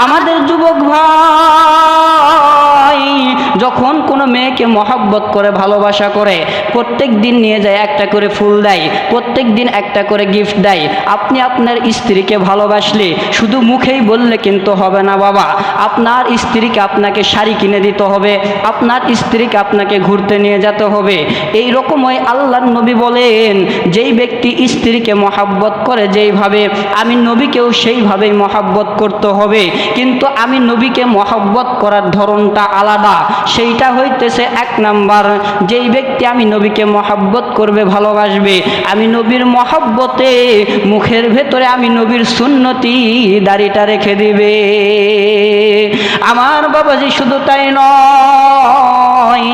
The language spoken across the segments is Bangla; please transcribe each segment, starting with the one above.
আমাদের যুবক ভাই যখন কোনো মেয়েকে মহব্বত করে ভালোবাসা করে প্রত্যেক দিন নিয়ে যায় একটা করে ফুল দেয়, প্রত্যেক দিন একটা করে গিফট দেয়। আপনি আপনার স্ত্রীকে ভালোবাসলে শুধু মুখেই বললে কিন্তু হবে না বাবা, আপনার স্ত্রীকে আপনাকে শাড়ি কিনে দিতে হবে, আপনার স্ত্রীকে আপনাকে ঘুরতে নিয়ে যেতে হবে। এই রকমই আল্লাহর নবী বলেন যেই ব্যক্তি স্ত্রীকে মহব্বত করে যেইভাবে আমি নবীকেও সেইভাবেই মহব্বত করতে হবে। কিন্তু আমি নবীকে মহব্বত করার ধরনটা আলাদা। সেইটা হইতেছে এক নাম্বার, যেই ব্যক্তি আমি নবীকে মহব্বত করবে ভালোবাসবে, আমি নবীর মহব্বতে মুখের ভেতরে আমি নবীর সুন্নতি দাড়িটা রেখে দিবে। আমার বাবাজি শুধু তাই নয়,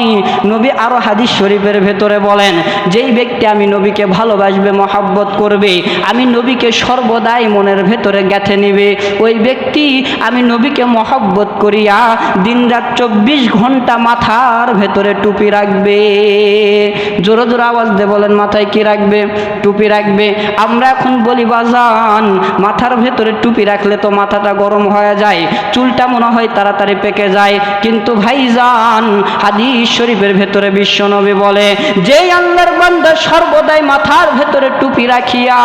নবী আরো হাদিস শরীফের ভেতরে বলেন যেই ব্যক্তি আমি নবীকে ভালোবাসবে মহব্বত করবে, আমি নবীকে সর্বদাই মনের ভেতরে গেঁথে নিবে, ওই ব্যক্তি আমি নবীকে মহব্বত করিয়া দিনরাত 24 ঘন্টা মাথার ভেতরে টুপি রাখবে। জোরে জোরে আওয়াজ দিয়ে বলেন, মাথায় কি রাখবে? টুপি রাখবে। আমরা এখন বলি বাজান মাথার ভেতরে টুপি রাখলে তো মাথাটা গরম হয়ে যায়, চুলটা মনে হয় তাড়াতাড়ি পেকে যায়। কিন্তু ভাইজান হাদিস শরীফের ভেতরে বিশ্বনবী বলে যে আল্লাহর বান্দা সর্বদাই মাথার ভেতরে টুপি রাখিয়া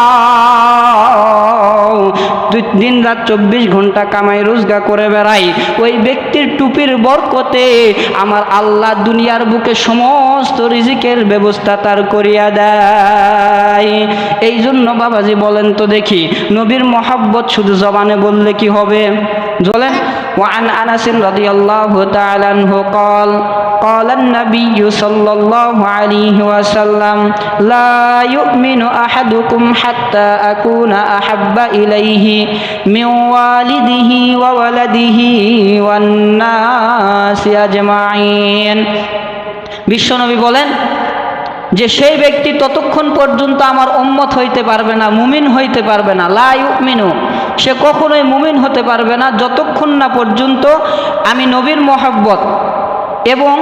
দিন রাত 24 ঘন্টা কামাই রোজগার করে বেড়াই, ওই ব্যক্তির টুপির বরকতে আমার আল্লাহ দুনিয়ার বুকে সমস্ত রিজিকের ব্যবস্থা তার করিয়া দেয়। এই জন্য বাবাজি বলেন তো দেখি, নবীর মহব্বত শুধু জবানে বললে কি হবে? বলেন। وعن أنس رضي الله تعالى عنه قال قال النبي صلى الله عليه وسلم لا يؤمن أحدكم حتى أكون أحب إليه من والده وولده والناس أجمعين। বিশ্বনবী বলেন যে সেই ব্যক্তি ততক্ষণ পর্যন্ত আমার উম্মত হইতে পারবে না, মুমিন হইতে পারবে না। লা ইউমিনু, সে কখনোই মুমিন হতে পারবে না যতক্ষণ না পর্যন্ত আমি নবীর মহব্বত এবং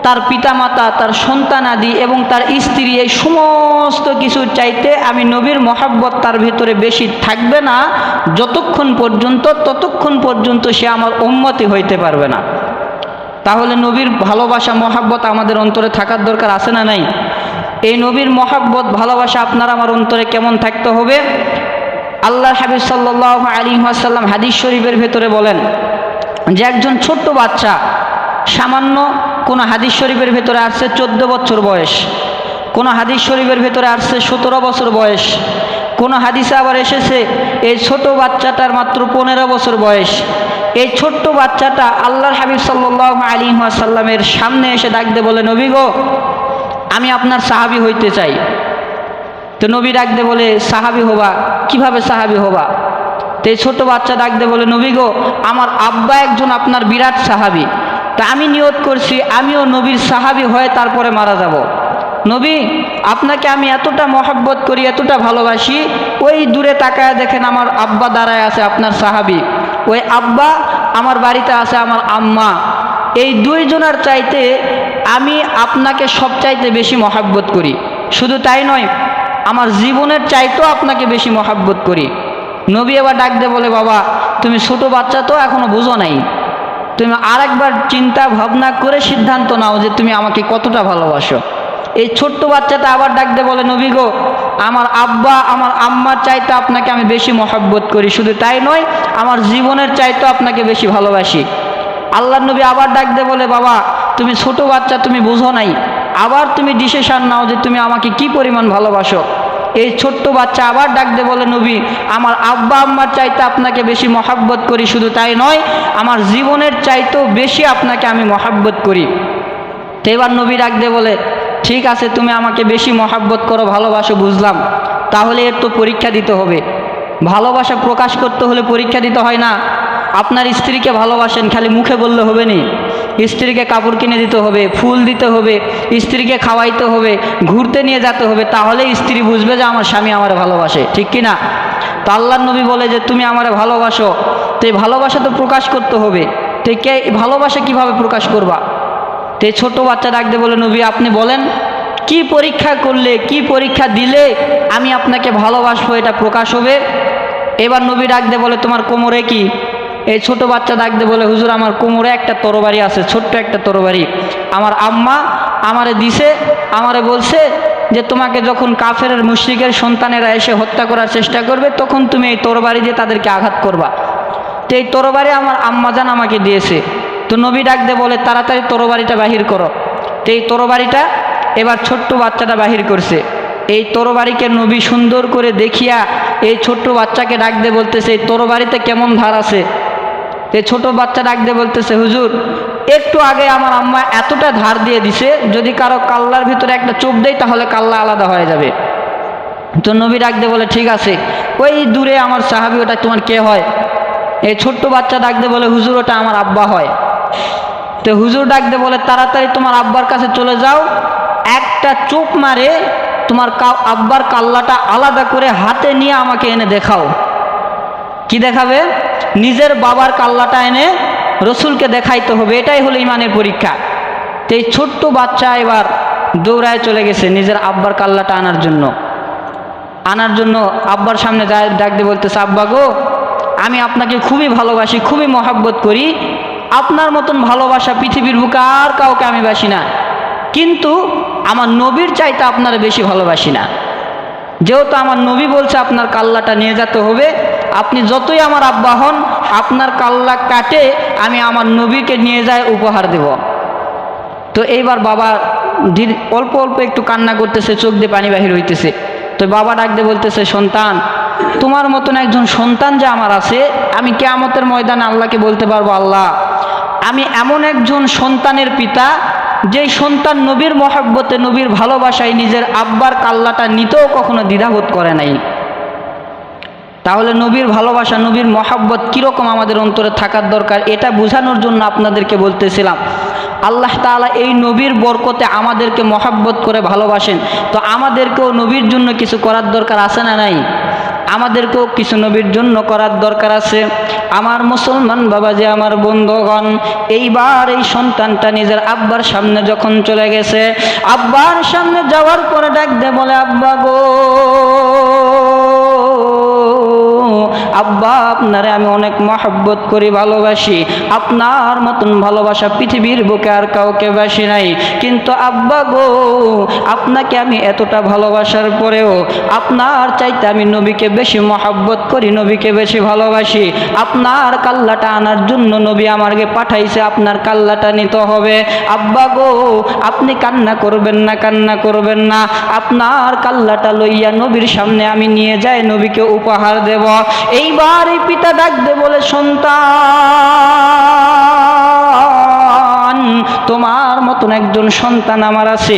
তার পিতামাতা, তার সন্তানাদি এবং তার স্ত্রী এই সমস্ত কিছুর চাইতে আমি নবীর মহব্বত তার ভেতরে বেশি থাকবে না যতক্ষণ পর্যন্ত, ততক্ষণ পর্যন্ত সে আমার উম্মতি হইতে পারবে না। তাহলে নবীর ভালোবাসা মহব্বত আমাদের অন্তরে থাকার দরকার আছে না নাই? এই নবীর মহব্বত ভালোবাসা আপনার আমার অন্তরে কেমন থাকতে হবে? আল্লাহর হাবিব সাল্লাল্লাহু আলাইহি ওয়াসাল্লাম হাদিস শরীফের ভেতরে বলেন যে একজন ছোট্ট বাচ্চা, সামান্য কোন হাদিস শরীফের ভেতরে আসছে 14 বছর বয়স, কোন হাদিস শরীফের ভেতরে আসছে 17 বছর বয়স, কোন হাদিসে আবার এসেছে এই ছোট বাচ্চাটার মাত্র 15 বছর বয়স। এই ছোট্ট বাচ্চাটা আল্লাহর হাবিব সাল্লাল্লাহু আলাইহি ওয়াসাল্লামের সামনে এসে ডাক দিয়ে বলে, নবী গো আমি আপনার সাহাবী হইতে চাই। তো নবী ডাক দিয়ে বলে, সাহাবী হবা? কিভাবে সাহাবী হবা? তো এই ছোট বাচ্চা ডাক দিয়ে বলে, নবী গো আমার আব্বা একজন আপনার বিরাট সাহাবী, তা আমি নিয়ত করছি আমিও নবীর সাহাবী হয়ে তারপরে মারা যাব। নবী আপনাকে আমি এতটা মহব্বত করি, এতটা ভালোবাসি, ওই দূরে তাকায় দেখেন আমার আব্বা দাঁড়ায় আছে আপনার সাহাবী, ওই আব্বা আমার বাড়িতে আছে আমার আম্মা, এই দুইজনের চাইতে আমি আপনাকে সব চাইতে বেশি মহব্বত করি। শুধু তাই নয়, আমার জীবনের চাইতেও আপনাকে বেশি মহব্বত করি। নবী এবার ডাক দিয়ে বলে, বাবা তুমি ছোট বাচ্চা তো এখনো বুঝো নাই, তুমি আরেকবার চিন্তা ভাবনা করে সিদ্ধান্ত নাও যে তুমি আমাকে কতটা ভালোবাসো। এই ছোট্ট বাচ্চাটা আবার ডাক দিয়ে বলে, নবী গো আমার আব্বা আমার আম্মার চাইতে আপনাকে আমি বেশি মহব্বত করি, শুধু তাই নয় আমার জীবনের চাইতেও আপনাকে বেশি ভালোবাসি। আল্লাহর নবী আবার ডাক দিয়ে বলে, বাবা তুমি ছোট বাচ্চা, তুমি বুঝো নাই, আবার তুমি ডিসিশন নাও যে তুমি আমাকে কি পরিমাণ ভালোবাসো। এই ছোট্ট বাচ্চা আবার ডাক দিয়ে বলে, নবী আমার আব্বা আম্মার চাইতে আপনাকে বেশি মহব্বত করি, শুধু তাই নয় আমার জীবনের চাইতেও বেশি আপনাকে আমি মহব্বত করি। তো এবার নবী ডাক দিয়ে বলে, ঠিক আছে তুমি আমাকে বেশি মহব্বত করো, ভালোবাসো, বুঝলাম, তাহলে এর তো পরীক্ষা দিতে হবে। ভালোবাসা প্রকাশ করতে হলে পরীক্ষা দিতে হয় না? আপনার স্ত্রীকে ভালোবাসেন খালি মুখে বললে হবে নি, স্ত্রীকে কাপড় কিনে দিতে হবে, ফুল দিতে হবে, স্ত্রীকে খাওয়াইতে হবে, ঘুরতে নিয়ে যেতে হবে, তাহলে স্ত্রী বুঝবে যে আমার স্বামী আমার ভালোবাসে, ঠিক কি না? তো আল্লাহর নবী বলে যে তুমি আমার ভালোবাসো, তো এই ভালোবাসা তো প্রকাশ করতে হবে। তো কে ভালোবাসা কিভাবে প্রকাশ করবা? তো এই ছোট বাচ্চা ডাক দিয়ে বলে, নবী আপনি বলেন কি পরীক্ষা করলে, কি পরীক্ষা দিলে আমি আপনাকে ভালোবাসবো এটা প্রকাশ হবে? এবার নবী ডাক দিয়ে বলে, তোমার কোমরে কি? এই ছোট বাচ্চা ডাক দিয়ে বলে, হুজুর আমার কোমরে একটা তরবারি আছে, ছোট্ট একটা তরবারি, আমার আম্মা আমারে দিছে, আমারে বলছে যে তোমাকে যখন কাফের মুশরিকের সন্তানেরা এসে হত্যা করার চেষ্টা করবে তখন তুমি এই তরবারি দিয়ে তাদেরকে আঘাত করবা। তো এই তরবারি আমার আম্মাজান আমাকে দিয়েছে। তো নবী ডাক দিয়ে বলে, তাড়াতাড়ি তরবারিটা বাহির করো। তো এই তরবারিটা এবার ছোট্ট বাচ্চাটা বাহির করছে। এই তরবারিকে নবী সুন্দর করে দেখিয়া এই ছোট্ট বাচ্চাকে ডাক দিয়ে বলতেছে, এই তরবারিতে কেমন ধার আছে? এই ছোট বাচ্চা ডাক দিয়ে বলতেছে, হুজুর একটু আগে আমার আম্মা এতটা ধার দিয়ে দিছে, যদি কারো কাল্লার ভিতরে একটা চোখ দেয় তাহলে কাল্লা আলাদা হয়ে যাবে। তো নবী ডাক দিয়ে বলে, ঠিক আছে, ওই দূরে আমার সাহাবী, ওটা তোমার কে হয়? এই ছোট্ট বাচ্চা ডাক দিয়ে বলে, হুজুর ওটা আমার আব্বা হয়। তো হুজুর ডাক দিয়ে বলে, তাড়াতাড়ি তোমার আব্বার কাছে চলে যাও, একটা চোখ মারে তোমার আব্বার কাল্লাটা আলাদা করে হাতে নিয়ে আমাকে এনে দেখাও। কি দেখাবে? নিজের বাবার কাল্লাটা এনে রসুলকে দেখাইতে হবে, এটাই হলো ইমানের পরীক্ষা। তো এই ছোট্ট বাচ্চা এবার দৌড়ায় চলে গেছে নিজের আব্বার কাল্লাটা আনার জন্য। আব্বার সামনে যায়, ডাক দিয়ে বলতেছে, আব্বা গো, আমি আপনাকে খুবই ভালোবাসি, খুবই মহাব্বত করি, আপনার মতন ভালোবাসা পৃথিবীর বুকে আর কাউকে আমি বাসি না, কিন্তু আমার নবীর চাইতে আপনার বেশি ভালোবাসি না। যেহেতু আমার নবী বলছে আপনার কাল্লাটা নিয়ে যেতে হবে, আপনি যতই আমার আব্বা হন, আপনার কাল্লা কাটে আমি আমার নবীকে নিয়ে যায় উপহার দেব। তো এইবার বাবা অল্প অল্প একটু কান্না করতেছে, চোখ দিয়ে পানি বাহির হইতেছে। তো বাবা ডাক দিয়ে বলতেছে, সন্তান, তোমার মতন একজন সন্তান যে আমার আছে, আমি কিয়ামতের ময়দানে আল্লাহকে বলতে পারবো, আল্লাহ আমি এমন একজন সন্তানের পিতা, যেই সন্তান নবীর মহব্বতে, নবীর ভালোবাসায় নিজের আব্বার কাল্লাটা নিতেও কখনো দ্বিধাবোধ করে নাই। তাহলে নবীর ভালোবাসা, নবীর মহব্বত কীরকম আমাদের অন্তরে থাকার দরকার, এটা বোঝানোর জন্য আপনাদেরকে বলতেছিলাম। আল্লাহ তাআলা এই নবীর বরকতে আমাদেরকে মহব্বত করে ভালোবাসেন, তো আমাদেরকেও নবীর জন্য কিছু করার দরকার আছে না নাই? আমাদেরকেও কিছু নবীর জন্য করার দরকার আছে। আমার মুসলমান বাবাজি, আমার বন্ধুগণ, এইবার এই সন্তানটা নিজের আব্বার সামনে যখন চলে গেছে, আব্বার সামনে যাওয়ার পরে ডাক দিয়ে বলে, আব্বা গো, আব্বা আপনারে আমি অনেক মহব্বত করি, ভালোবাসি, আপনার মতন ভালোবাসা পৃথিবীর বুকে আর কাউকে বাসি নাই, কিন্তু আব্বা গো, আপনাকে আমি এতটা ভালোবাসার পরেও আপনার চাইতে আমি নবীকে বেশি মহব্বত করি, নবীকে বেশি ভালোবাসি। আপনার কাল্লাটা আনার জন্য নবী আমাকে পাঠাইছে, আপনার কাল্লাটা নিতে হবে। আব্বা গো, আপনি কান্না করবেন না, কান্না করবেন না, আপনার কাল্লাটা লইয়া নবীর সামনে আমি নিয়ে যাই, নবীকে উপহার দেব। এইবার এই পিতা ডাক দে বলে, সন্তান, তোমার মতন একজন সন্তান আমার আছে,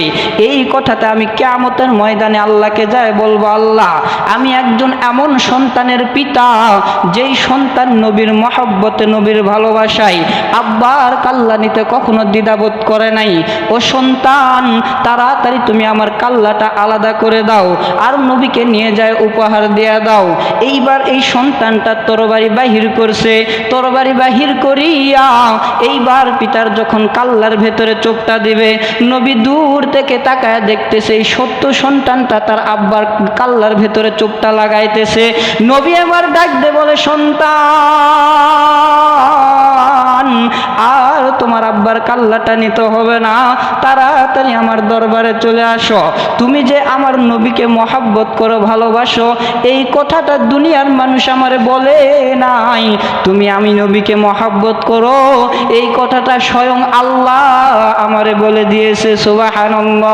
এই কথাটা আমি কিয়ামতের ময়দানে আল্লাহকে যায় বলবো, আল্লাহ আমি একজন এমন সন্তানের পিতা, যেই সন্তান নবীর মহব্বতে, নবীর ভালোবাসায় আব্বার কাল্লা নিতে কখনো দ্বিধাবোধ করে নাই। ও সন্তান, তাড়াতাড়ি তুমি আমার কাল্লাটা আলাদা করে দাও আর নবীকে নিয়ে যায় উপহার দিয়ে দাও। এইবার এই সন্তানটা তরবারি বাহির করছে, তরবারি বাহির করিয়া এইবার পিতার যখন কাল্লার ভেতরে চোখটা দিবে, নবী দূর থেকে তাকায় দেখতেছে এই ছোট্ট সন্তানটা তার আব্বার কাল্লার ভেতরে চোখটা লাগাইতেছে। নবী এবার ডাক দে বলে, সন্তান, আর তোমার আব্বার কাল্লাটা নিতে হবে না, তাড়াতাড়ি আমার দরবারে চলে আসো। তুমি যে আমার নবীকে মহব্বত করো, ভালোবাসো, এই কথাটা দুনিয়ার মানুষ আমারে বলে নাই। তুমি আমি নবীকে মহব্বত করো, এই কথাটা স্বয়ং আল্লাহ আমারে বলে দিয়েছে। সুবহানাল্লাহ।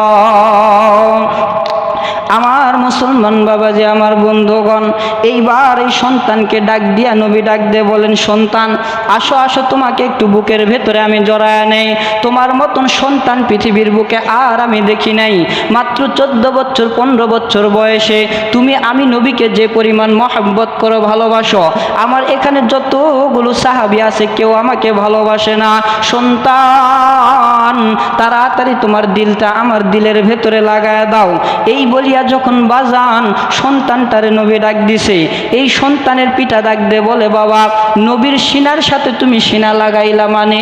আমার মুসলমান বাবাজি, আমার বন্ধুগণ, এইবার এই সন্তানকে ডাক দিয়া নবী ডাক দিয়ে বলেন, সন্তান আসো, আসো, তোমাকে একটু বুকের ভেতরে আমি জড়ায় নেই। তোমার মতন সন্তান পৃথিবীর বুকে আর আমি দেখি নাই। মাত্র 14 বছর 15 বছর বয়সে তুমি আমি নবীকে যে পরিমাণ মহব্বত করো, ভালোবাসো, আমার এখানে যতগুলো সাহাবী আছে কেউ আমাকে ভালোবাসে না। সন্তান, তাড়াতাড়ি তোমার দিলটা আমার দিলের ভেতরে লাগায় দাও। এই বলিয়া যখন বাজান সন্তানটারে নবী ডাক দিছে, এই সন্তানের পিতা ডাক দে বলে, বাবা নবীর সিনার সাথে তুমি সিনা লাগাইলা, মানে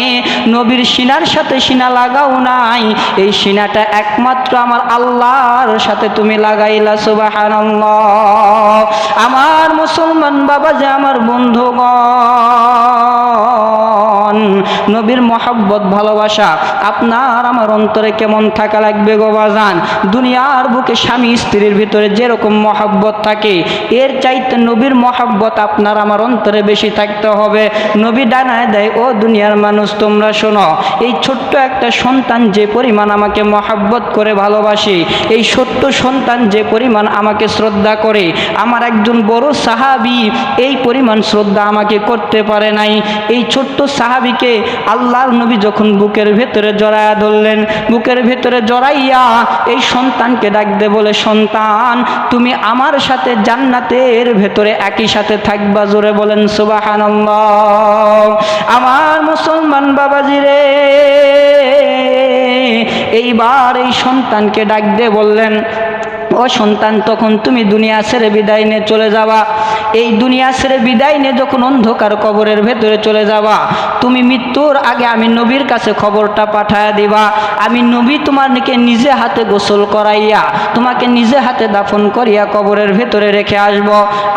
নবীর সিনার সাথে সিনা লাগাও নাই, এই সিনাটা একমাত্র আমার আল্লাহর সাথে তুমি লাগাইলা। সুবহানাল্লাহ। আমার মুসলমান বাবা যে আমার বন্ধুগণ, নবীর মহব্বত ভালোবাসা আপনার আমার অন্তরে কেমন থাকা লাগবে গো বাজান। দুনিয়ার বুকে স্বামী স্ত্রীর ভিতরে যেরকম মহব্বত থাকে এর চাইতে নবীর মহব্বত আপনার আমার অন্তরে বেশি থাকতে হবে। নবী ডানায় দেয়, ও দুনিয়ার মানুষ তোমরা শোনো, এই ছোট্ট একটা সন্তান যে পরিমাণ আমাকে মহব্বত করে ভালোবাসে, এই ছোট্ট সন্তান যে পরিমাণ আমাকে শ্রদ্ধা করে, আমার একজন বড় সাহাবী এই পরিমাণ শ্রদ্ধা আমাকে করতে পারে নাই। এই ছোট্ট সাহাবীকে আল্লাহর নবী যখন বুকের ভেতরে জড়ায়া ধরলেন, বুকের ভেতরে জড়াইয়া এই সন্তানকে ডাক দে বলে, সন্তান তুমি আমার সাথে জান্নাতের ভেতরে একই সাথে থাকবা। জোরে বলেন সুবহানাল্লাহ। আমার মুসলমান বাবাজি রে, এইবার এই সন্তানকে ডাক দিয়ে বললেন, ও সন্তান তখন তুমি দুনিয়া ছেড়ে বিদায় নিয়ে চলে যাবা। এই দুনিয়া ছেড়ে বিদায় নিয়ে যখন অন্ধকার কবরের ভেতরে চলে যাবা, তুমি মৃত্যুর আগে আমি নবীর কাছে খবরটা পাঠায়া দিবা। আমি নবী তোমাকে নিজে হাতে গোসল করাইয়া তোমাকে নিজে হাতে দাফন করিয়া কবরের ভেতরে রেখে আসব।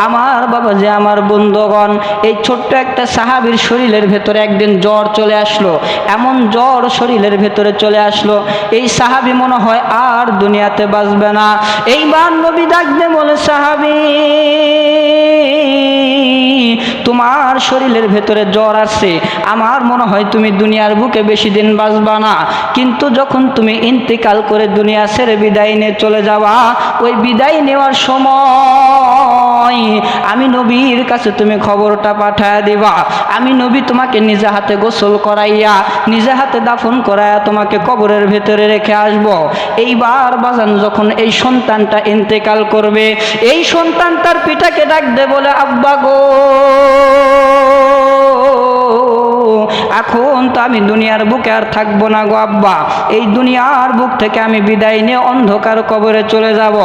আমার বাবা যে আমার বন্ধুগণ, এই ছোট্ট একটা সাহাবীর শরীরের ভেতরে একদিন জ্বর চলে আসলো। এমন জ্বর শরীরের ভেতরে চলে আসলো, এই সাহাবী মনে হয় আর দুনিয়াতে বাঁচবে না। এইবার নবী ডাকতে বলে, সাহাবী তোমার শরীরের ভেতরে জ্বর আসছে, আমার মনে হয় তুমি দুনিয়ার বুকে বেশি দিন বাঁচবা না। কিন্তু যখন তুমি ইন্তেকাল করে দুনিয়া ছেড়ে বিদায় নিয়ে চলে যাবা, ওই বিদায় নেওয়ার সময় আমি নবীর কাছে তুমি খবরটা পাঠায়া দিবা। আমি নবী তোমাকে নিজে হাতে গোসল করাইয়া নিজে হাতে দাফন করাইয়া তোমাকে কবরের ভেতরে রেখে আসব। এইবার বাজান যখন এই সন্তানটা ইন্তেকাল করবে, এই সন্তান তার পিতাকে ডাক দে বলে, আব্বা গো, এখন তো আমি দুনিয়ার বুকে আর থাকবো না গো আব্বা। এই দুনিয়ার বুক থেকে আমি বিদায় নিয়ে অন্ধকার কবরে চলে যাব।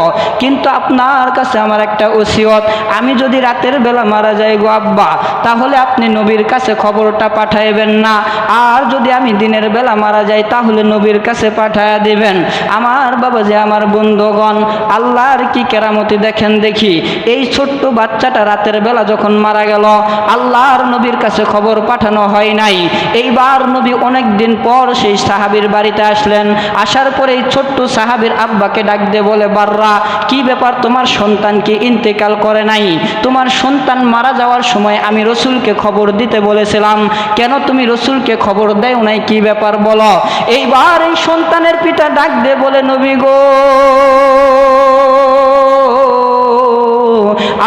কিন্তু আপনার কাছে আমার একটা ওসিয়ত, আমি যদি রাতের বেলা মারা যাই গো আব্বা, তাহলে আপনি নবীর কাছে খবরটা পাঠাইবেন না। আর যদি আমি দিনের বেলা মারা যাই তাহলে নবীর কাছে পাঠায়া দিবেন। আমার বাবা যে আমার বন্ধুগণ, আল্লাহর কি কেরামতি দেখেন দেখি। এই ছোট্ট বাচ্চাটা রাতের বেলা যখন মারা গেল, আল্লাহর নবীর কাছে খবর পাঠানো হয় নাই। এইবার নবী অনেক দিন পর সেই সাহাবীর বাড়িতে আসলেন। আসার পরে এই ছোট্ট সাহাবীর আব্বাকে ডাক দিয়ে বলে, বাররা কি ব্যাপার, তোমার সন্তান কি ইন্তেকাল করে নাই? তোমার সন্তান মারা যাওয়ার সময় আমি রসুলকে খবর দিতে বলেছিলাম, কেন তুমি রসুলকে খবর দেও নাই, কি ব্যাপার বলো। এইবার এই সন্তানের পিতা ডাক দিয়ে বলে, নবী গো,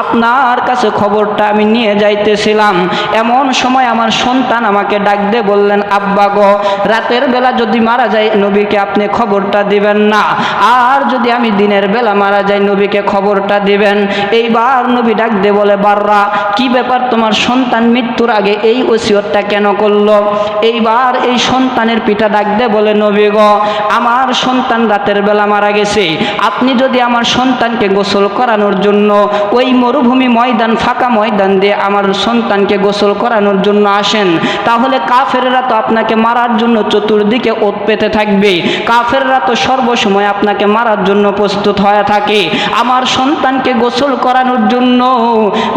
আপনার কাছে খবরটা আমি নিয়ে যাইতেছিলাম, এমন সময় আমার সন্তান আমাকে ডাক দিয়ে বললেন, আব্বা গো, রাতের বেলা যদি মারা যায় নবীকে আপনি খবরটা দিবেন না, আর যদি আমি দিনের বেলা মারা যাই নবীকে খবরটা দিবেন। এইবার নবী ডাক দিয়ে বলে, বাররা কি ব্যাপার, তোমার সন্তান মৃত্যুর আগে এই ওসিয়তটা কেন করলো? এইবার এই সন্তানের পিতা ডাক দিয়ে বলে, নবী গো, আমার সন্তান রাতের বেলা মারা গেছে, আপনি যদি আমার সন্তানকে গোসল করানোর জন্য ওই মরুভূমি ময়দান, ফাঁকা ময়দান দিয়ে আমার সন্তানকে গোসল করানোর জন্য আসেন, তাহলে কাফেররা তো আপনাকে মারার জন্য চতুর্দিকে ওত পেতে থাকবে। কাফেররা তো সর্বসময় আপনাকে মারার জন্য প্রস্তুত হয়ে থাকে। আমার সন্তানকে গোসল করানোর জন্য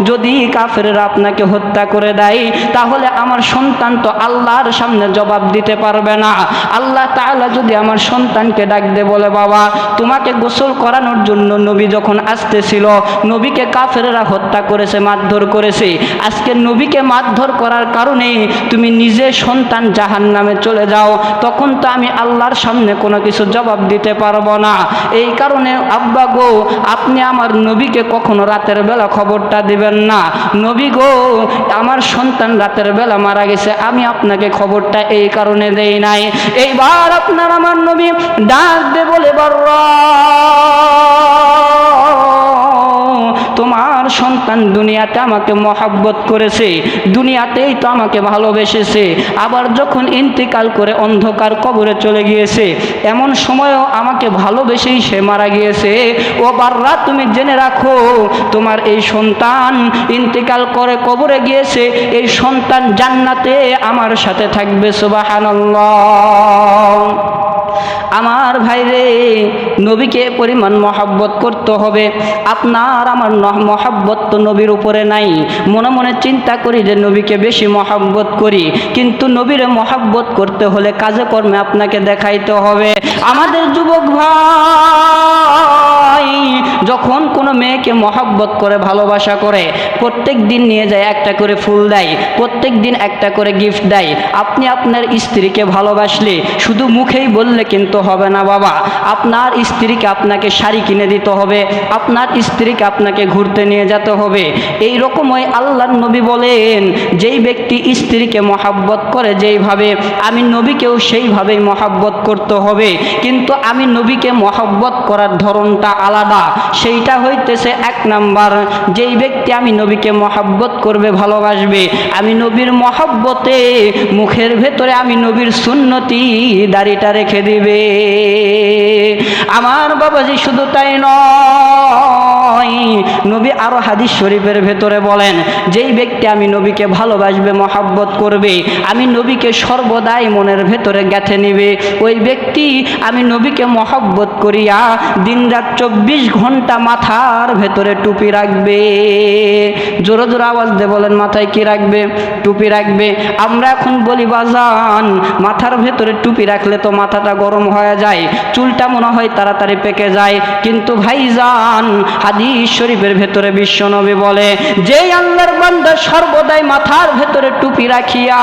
যদি কাফেররা আপনাকে হত্যা করে দেয়, তাহলে আমার সন্তান তো আল্লাহর সামনে জবাব দিতে পারবে না। আল্লাহ তাআলা যদি আমার সন্তানকে ডাক দে বলে, বাবা তোমাকে গোসল করানোর জন্য নবী যখন আসতেছিল, নবীকে কাফেররা হত্যা করেছে, মারধর করেছে, আজকে নবীকে মারধর করার কারণে তুমি নিজে সন্তান জাহান্নামে চলে যাও, তখন তো আমি আল্লাহর সামনে কোনো কিছু জবাব দিতে পারবো না। এই কারণে আব্বা গো, আপনি আমার নবীকে কখনো রাতের বেলা খবরটা দিবেন না। নবী গো, আমার সন্তান রাতের বেলা মারা গেছে, আমি আপনাকে খবরটা এই কারণে দেই নাই। এইবার আপনার আমার নবী ডাক দে বলে, বাররা তোমার সন্তান দুনিয়াতে আমাকে মহব্বত করেছে, দুনিয়াতেই তো আমাকে ভালোবেসেছে, আবার যখন ইন্তেকাল করে অন্ধকার কবরে চলে গিয়েছে, এমন সময়ও আমাকে ভালোবেসেই সে মারা গিয়েছে। ও বাররা তুমি জেনে রাখো, তোমার এই সন্তান ইন্তেকাল করে কবরে গিয়েছে, এই সন্তান জান্নাতে আমার সাথে থাকবে। সুবহানাল্লাহ। আমার ভাইরে, নবীকে পরিমাণ মহব্বত করতে হবে। আপনার আমার মহব্বত মহব্বত তো নবীর উপরে নাই। মনে মনে চিন্তা করি যে নবীকে বেশি মহব্বত করি, কিন্তু নবীরে মহব্বত করতে হলে কাজে কর্মে আপনাকে দেখাইতে হবে। আমাদের যুবক ভাই যখন কোনো মেয়েকে মহব্বত করে, ভালোবাসা করে, প্রত্যেক দিন নিয়ে যায় একটা করে ফুল দেয়, প্রত্যেক দিন একটা করে গিফট দেয়। আপনি আপনার স্ত্রীকে ভালোবাসলে শুধু মুখেই বললে কিন্তু হবে না বাবা। আপনার স্ত্রীকে আপনাকে শাড়ি কিনে দিতে হবে, আপনার স্ত্রীকে আপনাকে ঘুরতে নিয়ে যেতে হবে। এই রকমই আল্লাহর নবী বলেন, যেই ব্যক্তি স্ত্রীকে মহব্বত করে যেইভাবে, আমি নবীকেও সেইভাবেই মহব্বত করতে হবে। কিন্তু আমি নবীকে মহব্বত করার ধরনটা আলাদা। সেইটা হইতেছে এক নাম্বার, যেই ব্যক্তি আমি নবীকে মহব্বত করবে, ভালোবাসবে, আমি নবীর মহব্বতে মুখের ভেতরে আমি নবীর সুন্নতি দাড়িটা রেখে দিবে। আমার বাবাজি শুধু তাই নয়, নবী আরো হাদিস শরীফের ভেতরে বলেন, যেই ব্যক্তি আমি নবীকে ভালোবাসবে, মহব্বত করবে, আমি নবীকে সর্বদাই মনের ভেতরে গেঁথে নিবে, ওই ব্যক্তি আমি নবীকে মহব্বত করিয়া দিনরাত 24 ঘন্টা মাথার ভেতরে টুপি রাখবে। জোরে জোরে আওয়াজ দিয়ে বলেন, মাথায় কি রাখবে? টুপি রাখবে। আমরা এখন বলি বাজান, মাথার ভেতরে টুপি রাখলে তো মাথাটা গরম হয়ে যায়, চুলটা মনে হয় তাড়াতাড়ি পেকে যায়। কিন্তু ভাইজান, হাদিস শরীফের ভেতরে বিশ্বনবী বলে, যে আল্লাহর বান্দা সর্বদাই মাথার ভেতরে টুপি রাখিয়া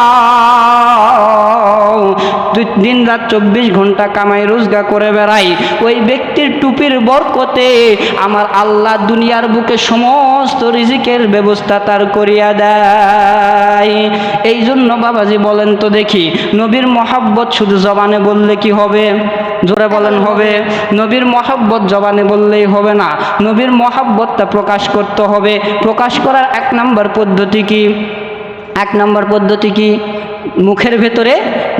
দিন রাত 24 ঘন্টা কামাই রোজগার করে বেড়াই, ওই ব্যক্তির টুপির বরকতে আমার আল্লাহ দুনিয়ার বুকে সমস্ত রিজিকের ব্যবস্থা তার করিয়া দেয়। এই জন্য বাবাজি বলেন তো দেখি, নবীর মহব্বত শুধু জবানে বললে কি হবে? জোরে বলেন, হবে? নবীর মহব্বত জবানে বললেই হবে না, নবীর মহব্বতটা প্রকাশ করতে হবে। প্রকাশ করার এক নাম্বার পদ্ধতি কি? এক নাম্বার পদ্ধতি কি? মুখের ভেতরে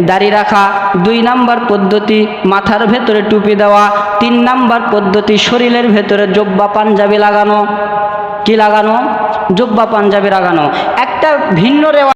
দাড়ি রাখা। 2 নাম্বার পদ্ধতি মাথার ভেতরে টুপি দেওয়া। 3 নাম্বার পদ্ধতি শরীরের ভেতরে জব্বা পাঞ্জাবি লাগানো। কি লাগানো? জব্বা পাঞ্জাবি লাগানো। একটা ভিন্ন রেওয়াজ